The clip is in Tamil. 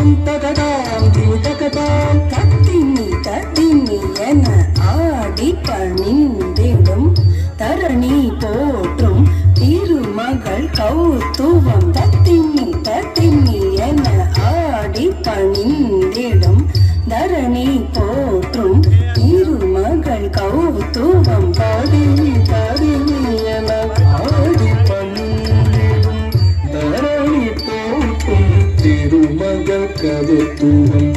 தகதாம் திமி தகதாம் தத்திமி என ஆடி பணிந்திடும் தரணி போற்றும் திருமகள் கௌத்துவம் தத்திமி என ஆடி பணிந்திடும் தரணி போற்றும் திருமகள் கௌத்துவம் தரிணி என ஆடி பணிந்திடும் தரணி போற்றும் திருமகள் கௌத்துவம்